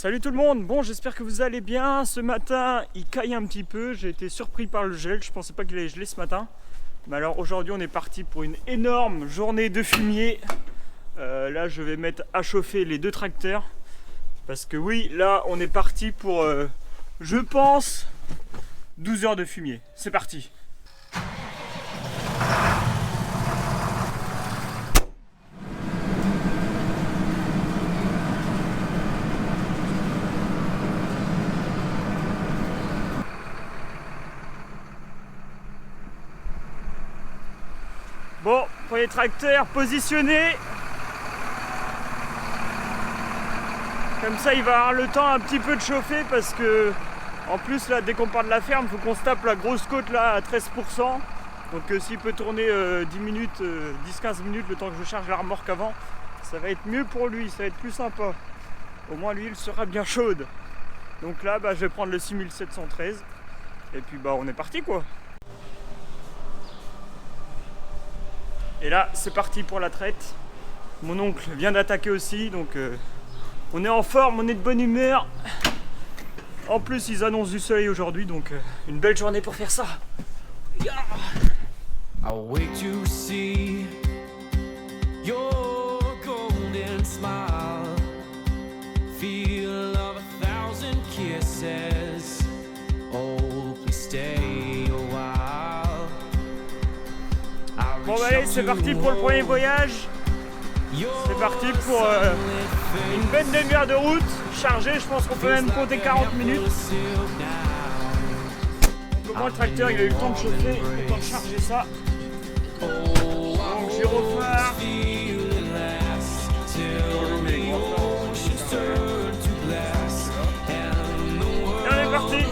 Salut tout le monde, bon j'espère que vous allez bien. Ce matin il caille un petit peu, j'ai été surpris par le gel, je pensais pas qu'il allait geler ce matin. Mais alors aujourd'hui on est parti pour une énorme journée de fumier. Là je vais mettre à chauffer les deux tracteurs. Parce que oui, là on est parti pour, je pense, 12 heures de fumier. C'est parti. Bon, premier tracteur positionné. Comme ça, il va avoir le temps un petit peu de chauffer parce que, en plus, là, dès qu'on part de la ferme, il faut qu'on se tape la grosse côte là à 13%. Donc, s'il peut tourner 10 minutes, 10-15 minutes, le temps que je charge la remorque avant, ça va être mieux pour lui, ça va être plus sympa. Au moins, l'huile sera bien chaude. Donc là, je vais prendre le 6713 et puis on est parti quoi. Et là, c'est parti pour la traite. Mon oncle vient d'attaquer aussi, donc on est en forme, on est de bonne humeur. En plus, ils annoncent du soleil aujourd'hui, donc une belle journée pour faire ça. Yeah. I'll wait to see your golden smile, feel of 1,000 kisses. Oh, please stay a while. Bon allez, c'est parti pour le premier voyage. C'est parti pour une bonne demi-heure de route. Chargé, je pense qu'on peut même compter 40 minutes. Donc moi le tracteur il a eu le temps de chauffer, le temps de charger ça. Donc gyrophare. Et on est parti.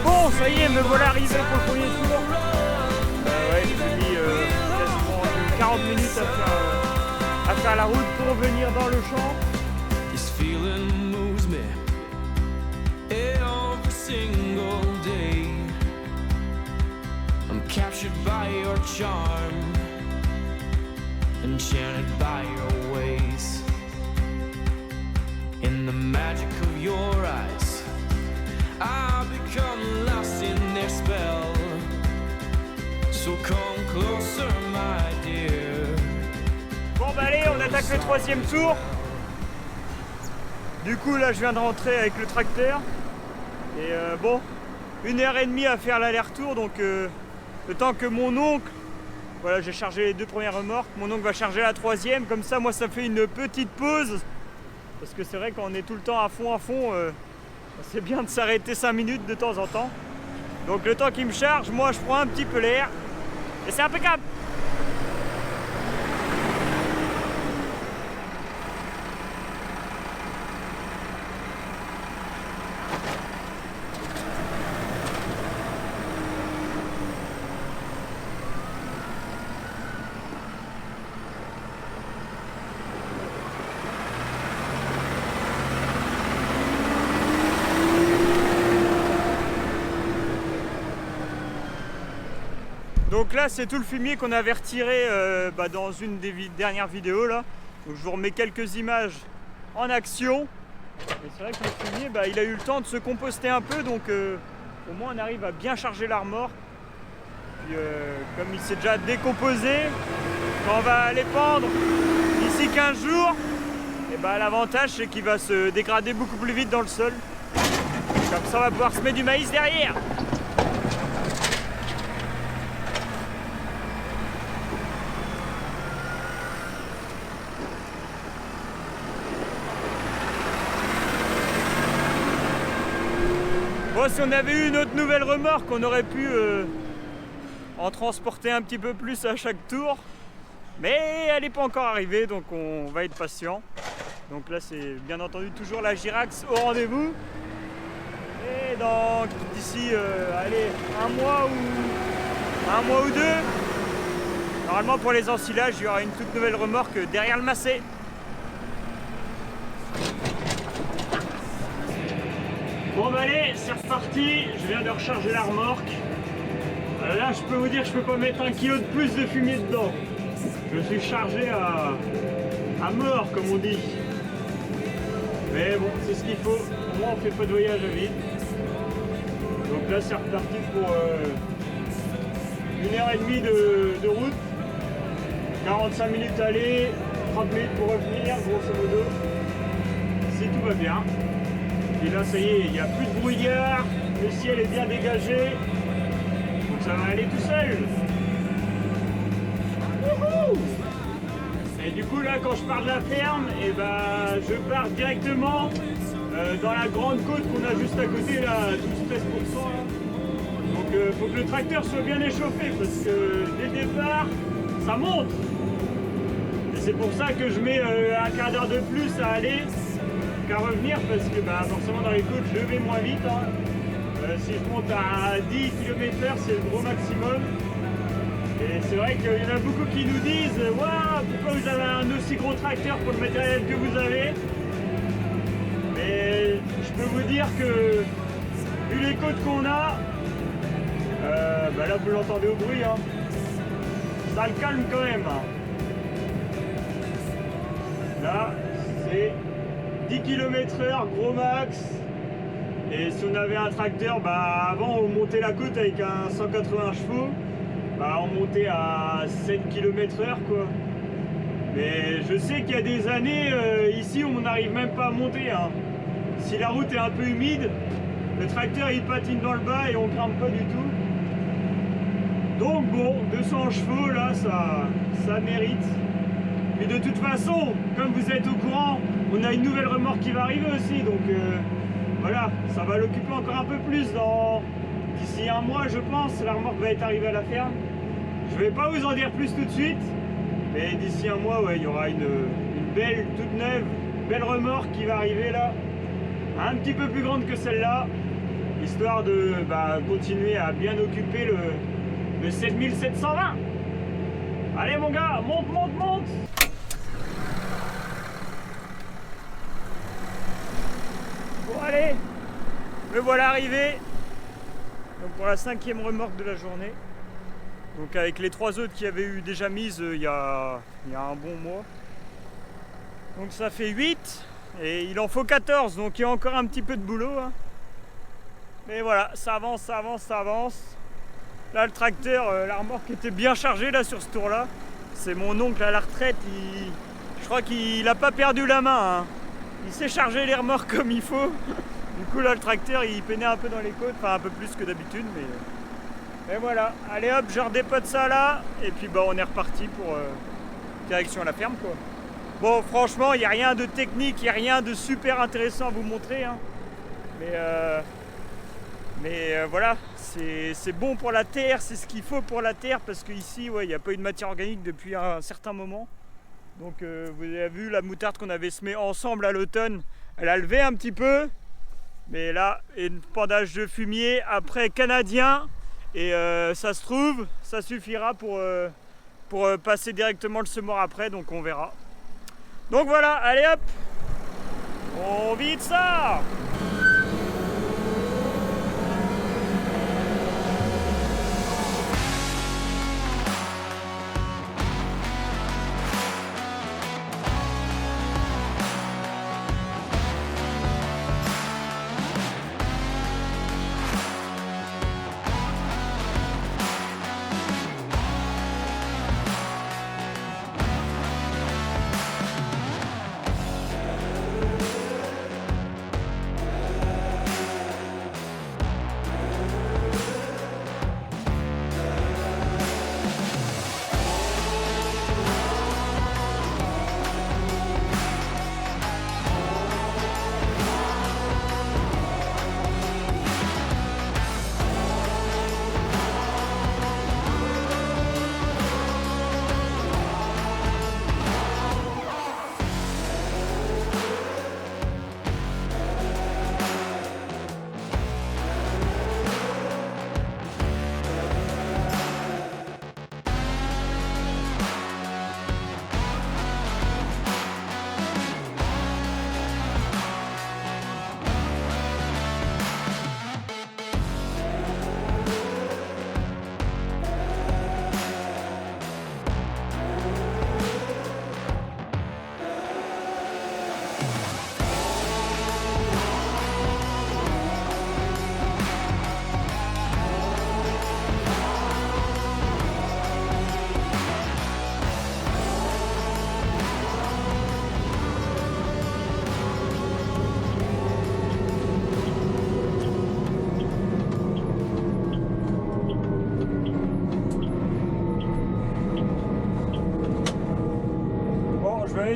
Bon, ça y est, me voilà arrivé pour le premier tour. Ouais, j'ai mis quasiment 40 minutes à faire la route pour revenir dans le champ. This feeling moves me every single day. I'm captured by your charm, enchanted by your ways. In the magic of your eyes, I've become lost in their spell. So come closer, my dear. Bon allez, on attaque le troisième tour. Du coup là je viens de rentrer avec le tracteur. Et 1h30 à faire l'aller-retour. Donc le temps que mon oncle, voilà, j'ai chargé les deux premières remorques, mon oncle va charger la troisième. Comme ça moi ça fait une petite pause. Parce que c'est vrai quand on est tout le temps à fond, c'est bien de s'arrêter 5 minutes de temps en temps. Donc le temps qu'il me charge, moi je prends un petit peu l'air. Et c'est impeccable. Donc là c'est tout le fumier qu'on avait retiré dans une des dernières vidéos là. Donc je vous remets quelques images en action. Et c'est vrai que le fumier il a eu le temps de se composter un peu, donc au moins on arrive à bien charger la remorque. Puis comme il s'est déjà décomposé, quand on va les pendre d'ici 15 jours, et l'avantage c'est qu'il va se dégrader beaucoup plus vite dans le sol. Comme ça on va pouvoir semer du maïs derrière. Bon, si on avait eu une autre nouvelle remorque, on aurait pu en transporter un petit peu plus à chaque tour. Mais elle n'est pas encore arrivée, donc on va être patient. Donc là, c'est bien entendu toujours la Jirax au rendez-vous. Et donc d'ici un mois ou deux, normalement pour les ensilages, il y aura une toute nouvelle remorque derrière le Macé. Bon bah allez, c'est reparti, je viens de recharger la remorque. Là je peux vous dire que je peux pas mettre 1 kilo de plus de fumier dedans. Je suis chargé à mort comme on dit. Mais bon, c'est ce qu'il faut, au moins on fait pas de voyage à vide. Donc là c'est reparti pour 1h30 de route. 45 minutes aller, 30 minutes pour revenir, grosso modo. Si tout va bien. Et là, ça y est, il n'y a plus de brouillard, le ciel est bien dégagé. Donc ça va aller tout seul. Wouhou! Et du coup, là, quand je pars de la ferme, et ben, je pars directement dans la grande côte qu'on a juste à côté, là, 12-13%. Donc faut que le tracteur soit bien échauffé parce que dès le départ, ça monte. Et c'est pour ça que je mets un quart d'heure de plus à aller qu'à revenir parce que bah, forcément dans les côtes je vais moins vite. Hein. Si je monte à 10 km/h c'est le gros maximum. Et c'est vrai qu'il y en a beaucoup qui nous disent waouh, pourquoi vous avez un aussi gros tracteur pour le matériel que vous avez. Mais je peux vous dire que vu les côtes qu'on a, bah là vous l'entendez au bruit, hein. Ça le calme quand même. Hein. Là c'est 10 km/h gros max. Et si on avait un tracteur, bah avant on montait la côte avec un 180 chevaux, bah on montait à 7 km/h quoi. Mais je sais qu'il y a des années ici on n'arrive même pas à monter. Hein. Si la route est un peu humide, le tracteur il patine dans le bas et on grimpe pas du tout. Donc bon, 200 chevaux là ça mérite. Mais de toute façon, comme vous êtes au courant, on a une nouvelle remorque qui va arriver aussi, donc voilà, ça va l'occuper encore un peu plus d'ici un mois je pense, la remorque va être arrivée à la ferme. Je vais pas vous en dire plus tout de suite, mais d'ici un mois, ouais, il y aura une belle, toute neuve, belle remorque qui va arriver là, un petit peu plus grande que celle-là, histoire de continuer à bien occuper le 7720. Allez mon gars, monte, monte, monte! Bon allez, me voilà arrivé donc pour la 5e remorque de la journée. Donc avec les 3 autres qui avaient eu déjà mise il y a un bon mois. Donc ça fait 8 et il en faut 14, donc il y a encore un petit peu de boulot. Hein. Mais voilà, ça avance, ça avance, ça avance. Là le tracteur, la remorque était bien chargée là sur ce tour là. C'est mon oncle à la retraite, je crois qu'il n'a pas perdu la main. Hein. Il sait charger les remorques comme il faut. Du coup là le tracteur il peinait un peu dans les côtes, enfin un peu plus que d'habitude, mais voilà. Allez hop, je redépote ça là, et puis bah on est reparti pour direction la ferme quoi. Bon franchement il n'y a rien de technique, il n'y a rien de super intéressant à vous montrer. Hein. Mais voilà, c'est bon pour la terre, c'est ce qu'il faut pour la terre, parce qu'ici ouais, il n'y a pas eu de matière organique depuis un certain moment. Donc vous avez vu la moutarde qu'on avait semée ensemble à l'automne, elle a levé un petit peu. Mais là, une pendage de fumier après canadien. Et ça se trouve, ça suffira pour passer directement le semoir après, donc on verra. Donc voilà, allez hop, on vide ça.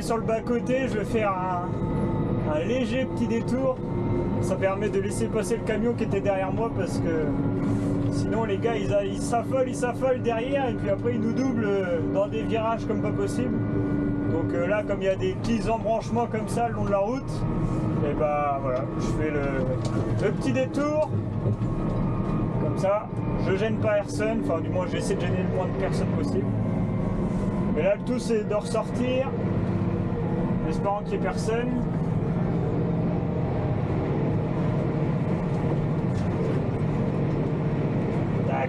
arriver sur le bas-côté, je vais faire un léger petit détour. Ça permet de laisser passer le camion qui était derrière moi parce que sinon les gars ils s'affolent derrière et puis après ils nous doublent dans des virages comme pas possible. Donc là comme il y a des petits embranchements comme ça le long de la route, et bah voilà, je fais le petit détour. Comme ça, je gêne pas personne, enfin du moins j'essaie de gêner le moins de personnes possible. Mais là le tout c'est de ressortir, en espérant qu'il n'y ait personne.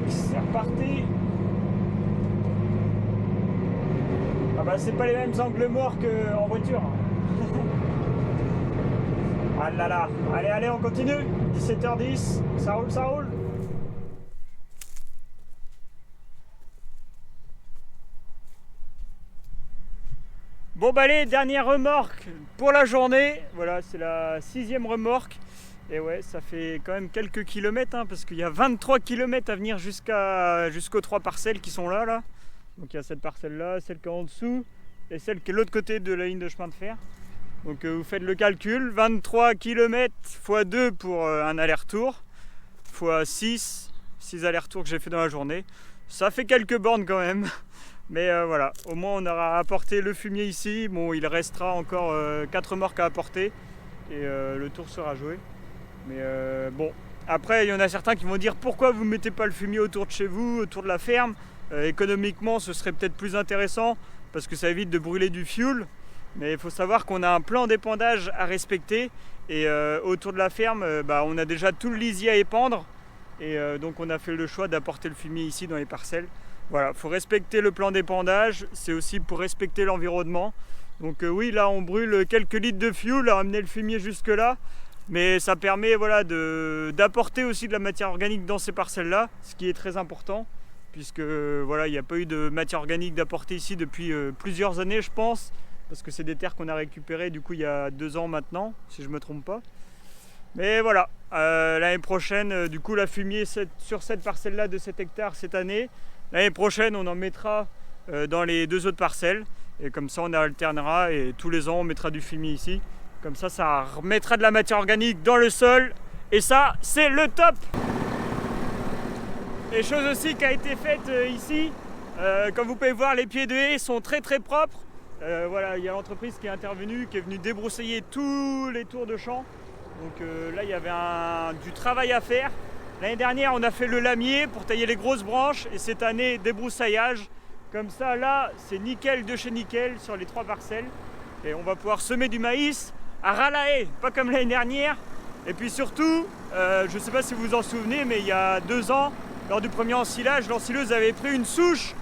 C'est reparti. Ah bah c'est pas les mêmes angles morts qu'en voiture. Ah là là. Allez, on continue. 17h10, ça roule. Bon bah allez, dernière remorque pour la journée. Voilà, c'est la 6e remorque. Et ouais, ça fait quand même quelques kilomètres, hein, parce qu'il y a 23 km à venir jusqu'aux 3 parcelles qui sont là. Donc il y a cette parcelle-là, celle qui est en dessous, et celle qui est de l'autre côté de la ligne de chemin de fer. Donc vous faites le calcul, 23 km x 2 pour un aller-retour, x 6 allers-retours que j'ai fait dans la journée. Ça fait quelques bornes quand même, mais voilà, au moins on aura apporté le fumier ici. Bon, il restera encore 4 remorques à apporter, et le tour sera joué. Mais bon, après il y en a certains qui vont dire pourquoi vous ne mettez pas le fumier autour de chez vous, autour de la ferme. Économiquement ce serait peut-être plus intéressant parce que ça évite de brûler du fuel. Mais il faut savoir qu'on a un plan d'épandage à respecter et autour de la ferme on a déjà tout le lisier à épandre et donc on a fait le choix d'apporter le fumier ici dans les parcelles. Voilà, il faut respecter le plan d'épandage, c'est aussi pour respecter l'environnement. Donc oui, là on brûle quelques litres de fuel à amener le fumier jusque là. Mais ça permet voilà, d'apporter aussi de la matière organique dans ces parcelles-là, ce qui est très important, puisque voilà, il n'y a pas eu de matière organique d'apporter ici depuis plusieurs années, je pense, parce que c'est des terres qu'on a récupérées du coup il y a 2 ans maintenant, si je ne me trompe pas. Mais voilà, l'année prochaine, du coup la fumier sur cette parcelle-là de 7 hectares cette année, l'année prochaine on en mettra dans les 2 autres parcelles, et comme ça on alternera et tous les ans on mettra du fumier ici. Comme ça remettra de la matière organique dans le sol. Et ça, c'est le top! Et chose aussi qui a été faite ici, comme vous pouvez voir, les pieds de haies sont très propres. Voilà, il y a l'entreprise qui est intervenue, qui est venue débroussailler tous les tours de champ. Donc là, il y avait du travail à faire. L'année dernière, on a fait le lamier pour tailler les grosses branches. Et cette année, débroussaillage. Comme ça, là, c'est nickel de chez nickel sur les 3 parcelles. Et on va pouvoir semer du maïs à ras la haie, pas comme l'année dernière. Et puis surtout, je ne sais pas si vous vous en souvenez, mais il y a 2 ans, lors du premier ensilage, l'ensileuse avait pris une souche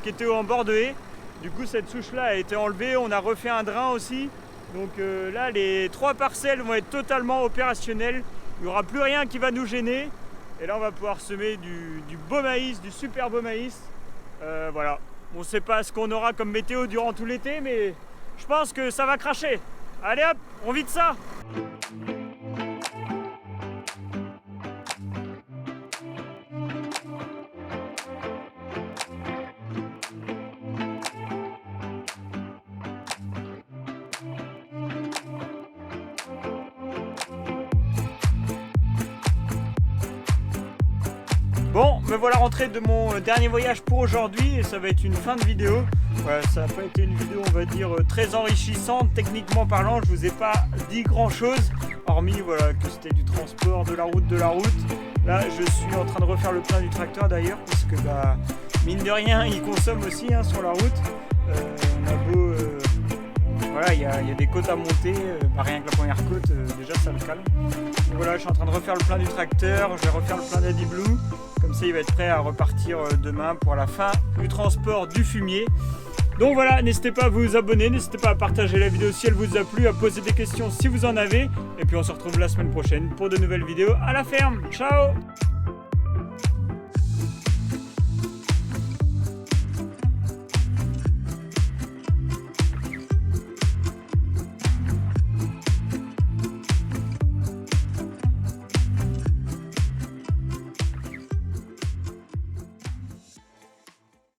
qui était en bord de haie. Du coup, cette souche-là a été enlevée, on a refait un drain aussi. Donc là, les 3 parcelles vont être totalement opérationnelles. Il n'y aura plus rien qui va nous gêner. Et là, on va pouvoir semer du beau maïs, du super beau maïs. Voilà, on ne sait pas ce qu'on aura comme météo durant tout l'été, mais je pense que ça va cracher. Allez hop, on vide ça. Bon, me voilà rentré de mon dernier voyage pour aujourd'hui et ça va être une fin de vidéo. Voilà, ça n'a pas été une vidéo, on va dire, très enrichissante techniquement parlant. Je vous ai pas dit grand chose, hormis voilà, que c'était du transport, de la route. Là, je suis en train de refaire le plein du tracteur d'ailleurs, parce que mine de rien, il consomme aussi sur la route. On a beau... voilà, il y a des côtes à monter, rien que la première côte, déjà ça me calme. Donc voilà, je suis en train de refaire le plein du tracteur, je vais refaire le plein d'Addy Blue. Comme ça, il va être prêt à repartir demain pour la fin du transport du fumier. Donc voilà, n'hésitez pas à vous abonner, n'hésitez pas à partager la vidéo si elle vous a plu, à poser des questions si vous en avez. Et puis on se retrouve la semaine prochaine pour de nouvelles vidéos à la ferme. Ciao!